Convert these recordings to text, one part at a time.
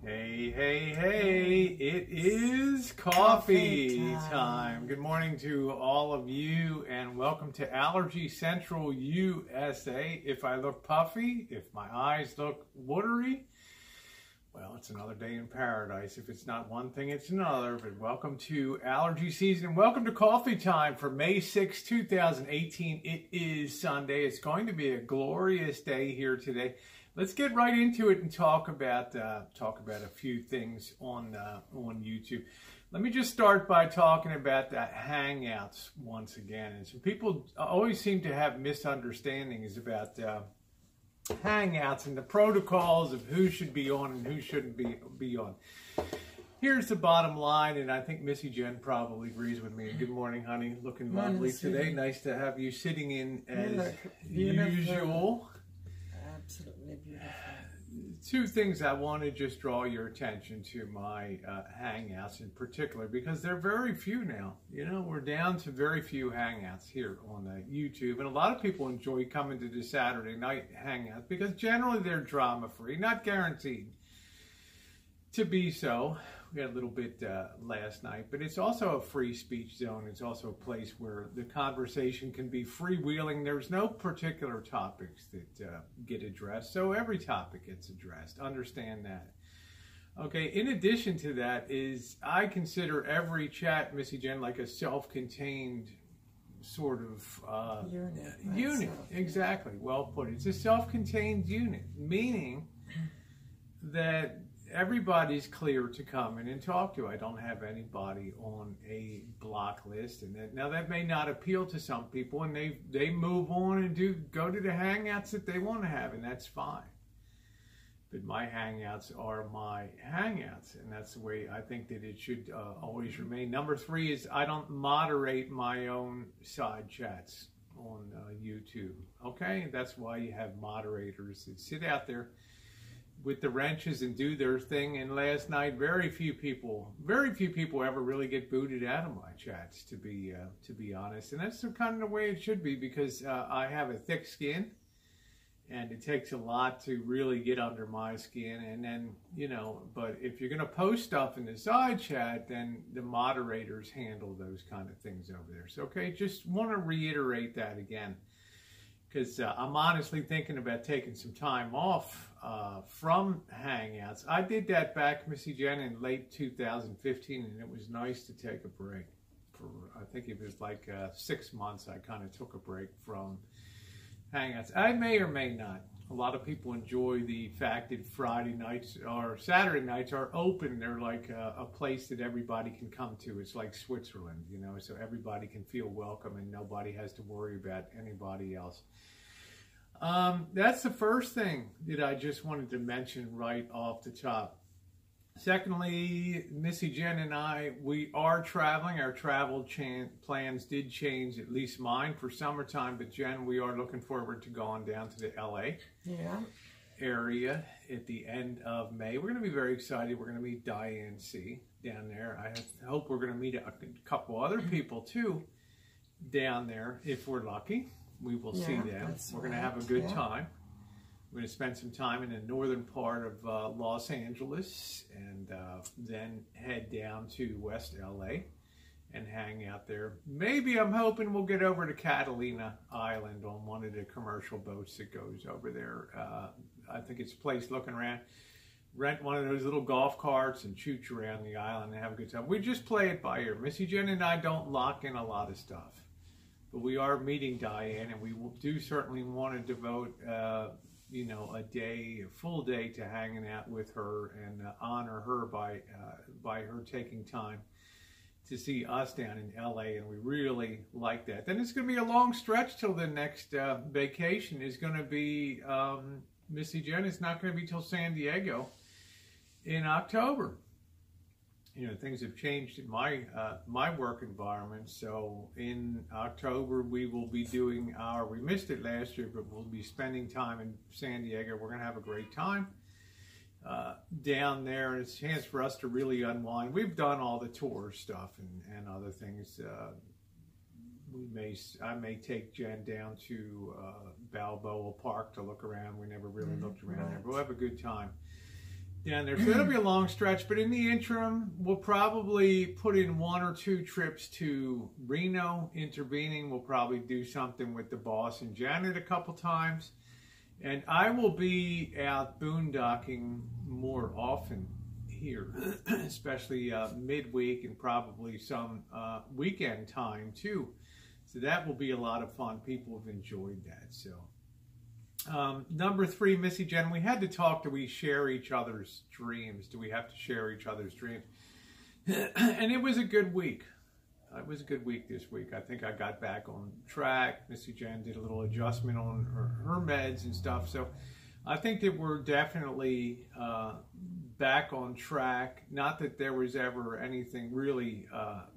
Hey, hey, hey, it is coffee time. Good morning to all of you and welcome to Allergy Central USA. If I look puffy, if my eyes look watery, well, it's another day in paradise. If it's not one thing, it's another. But welcome to allergy season and welcome to coffee time for May 6, 2018. It is Sunday. It's going to be a glorious day here today. Let's get right into it and talk about a few things on YouTube. Let me just start by talking about the HangOuts once again. And some people always seem to have misunderstandings about HangOuts and the protocols of who should be on and who shouldn't be on. Here's the bottom line, and I think Missy Jen probably agrees with me. Good morning, honey. Looking lovely today. Nice to have you sitting in as usual. Absolutely beautiful. Two things I want to just draw your attention to my Hangouts in particular, because they're very few now. You know, we're down to very few Hangouts here on YouTube, and a lot of people enjoy coming to the Saturday night Hangouts because generally they're drama-free, not guaranteed to be so. We had a little bit last night, but it's also a free speech zone. It's also a place where the conversation can be freewheeling. There's no particular topics that get addressed, so every topic gets addressed. Understand that. Okay, in addition to that is I consider every chat, Missy Jen, like a self-contained sort of unit. Exactly, well put. It's a self-contained unit, meaning that everybody's clear to come in and talk to. I don't have anybody on a block list, and now that may not appeal to some people, and they move on and go to the Hangouts that they want to have, and that's fine. But my Hangouts are my Hangouts, and that's the way I think that it should always remain. Number three is I don't moderate my own side chats on YouTube. Okay, that's why you have moderators that sit out there with the wrenches and do their thing. And last night, very few people ever really get booted out of my chats, to be honest. And that's the kind of the way it should be, because I have a thick skin, and it takes a lot to really get under my skin. And then, you know, but if you're going to post stuff in the side chat, then the moderators handle those kind of things over there. So, okay, just want to reiterate that again, because I'm honestly thinking about taking some time off from Hangouts. I did that back, Missy Jen, in late 2015, and it was nice to take a break. For I think it was like 6 months I kind of took a break from Hangouts. I may or may not. A lot of people enjoy the fact that Friday nights or Saturday nights are open. They're like a place that everybody can come to. It's like Switzerland, you know, so everybody can feel welcome and nobody has to worry about anybody else. That's the first thing that I just wanted to mention right off the top. Secondly, Missy Jen and I, we are traveling. Our travel plans did change, at least mine, for summertime. But Jen, we are looking forward to going down to the LA area at the end of May. We're going to be very excited. We're going to meet Diane C. down there. I hope we're going to meet a couple other people too down there if we're lucky. We will see them. We're going to have a good time. We're going to spend some time in the northern part of Los Angeles and then head down to West LA and hang out there. Maybe I'm hoping we'll get over to Catalina Island on one of the commercial boats that goes over there. I think it's a place looking around. Rent one of those little golf carts and shoot around the island and have a good time. We just play it by ear. Missy Jen and I don't lock in a lot of stuff. But we are meeting Diane, and we do certainly want to devote you know, a full day to hanging out with her and honor her by her taking time to see us down in LA, and we really like that. Then it's going to be a long stretch till the next vacation is going to be, Missy Jen, it's not going to be till San Diego in October. You know, things have changed in my work environment. So in October, we will be doing we missed it last year, but we'll be spending time in San Diego. We're going to have a great time down there. It's a chance for us to really unwind. We've done all the tour stuff and other things. I may take Jen down to Balboa Park to look around. We never really looked around there, but we'll have a good time down there. So it'll be a long stretch, but in the interim, we'll probably put in 1 or 2 trips to Reno, intervening. We'll probably do something with the boss and Janet a couple times. And I will be out boondocking more often here, especially midweek and probably some weekend time too. So that will be a lot of fun. People have enjoyed that. So number 3, Missy Jen, we had to talk. Do we share each other's dreams? Do we have to share each other's dreams? And it was a good week. It was a good week this week. I think I got back on track. Missy Jen did a little adjustment on her meds and stuff. So I think that we're definitely back on track. Not that there was ever anything really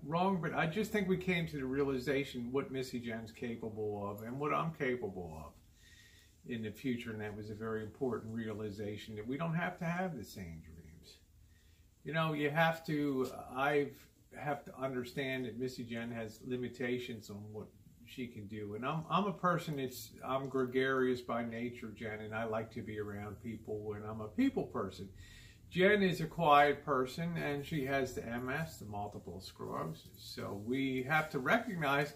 wrong, but I just think we came to the realization what Missy Jen's capable of and what I'm capable of in the future. And that was a very important realization, that we don't have to have the same dreams. You know, you have to, I have to understand that Missy Jen has limitations on what she can do. And I'm a person I'm gregarious by nature, Jen, and I like to be around people, and I'm a people person. Jen is a quiet person, and she has the MS, the multiple sclerosis. So we have to recognize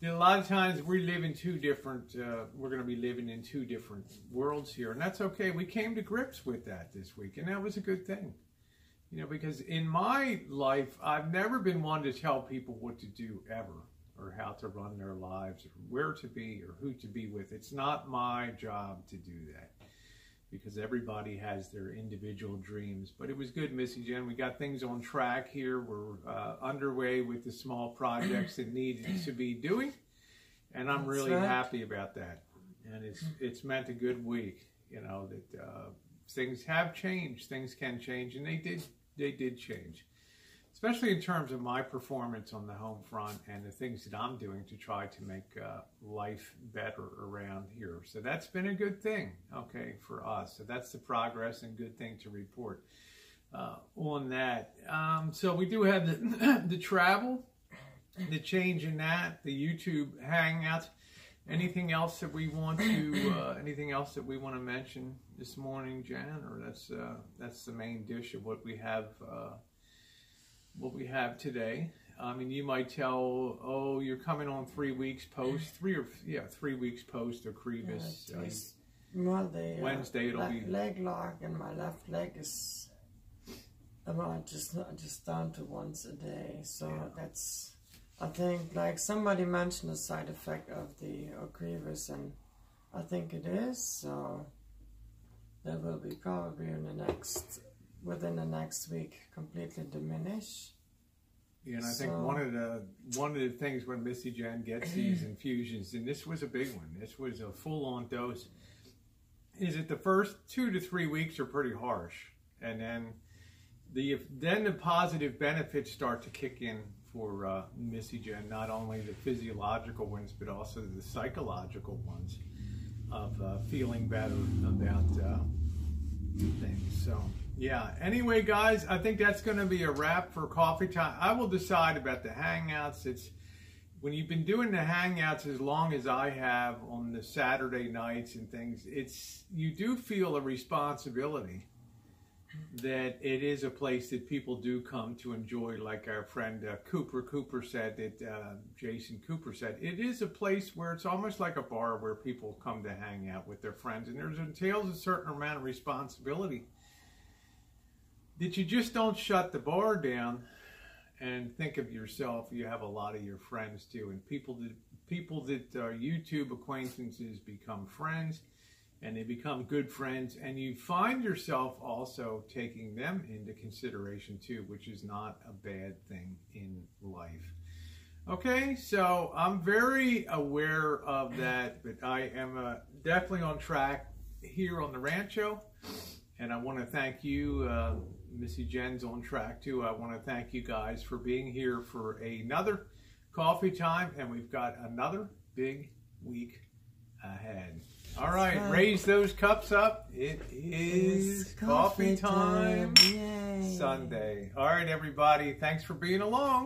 that a lot of times we live in 2 different, we're going to be living in 2 different worlds here, and that's okay. We came to grips with that this week, and that was a good thing. You know, because in my life, I've never been one to tell people what to do ever, or how to run their lives, or where to be, or who to be with. It's not my job to do that, because everybody has their individual dreams. But it was good, Missy Jen. We got things on track here. We're underway with the small projects that need to be doing, and I'm really happy about that. And it's meant a good week. You know that things have changed. Things can change, and they did change. Especially in terms of my performance on the home front and the things that I'm doing to try to make life better around here. So that's been a good thing, okay, for us. So that's the progress and good thing to report on that. So we do have the travel, the change in that, the YouTube Hangouts. Anything else that we want to mention this morning, Jan? Or that's the main dish of what we have. What we have today. I mean, you might tell, oh, you're coming on 3 weeks post, 3 weeks post of Crevis. Wednesday it'll be leg lock, and my left leg is about just down to once a day. So that's, I think, like somebody mentioned a side effect of the Crevis, and I think it is. So that will be probably within the next week completely diminish. Yeah, and I think one of the things when Missy Jen gets these infusions, and this was a big one, this was a full-on dose, is that the first 2 to 3 weeks are pretty harsh, and then the positive benefits start to kick in for Missy Jen, not only the physiological ones but also the psychological ones of feeling better about things. So yeah, anyway, guys, I think that's going to be a wrap for coffee time. I will decide about the Hangouts. It's when you've been doing the Hangouts as long as I have on the Saturday nights and things, you do feel a responsibility that it is a place that people do come to enjoy, like our friend Cooper said, that Jason Cooper said. It is a place where it's almost like a bar where people come to hang out with their friends, and it entails a certain amount of responsibility that you just don't shut the bar down and think of yourself. You have a lot of your friends too, and people that are YouTube acquaintances become friends, and they become good friends, and you find yourself also taking them into consideration too, which is not a bad thing in life. Okay, so I'm very aware of that, but I am definitely on track here on the Rancho, and I want to thank you. Missy Jen's on track too. I want to thank you guys for being here for another coffee time, and we've got another big week ahead. All right, raise those cups up. It is coffee time Yay. Sunday. All right, everybody, thanks for being along.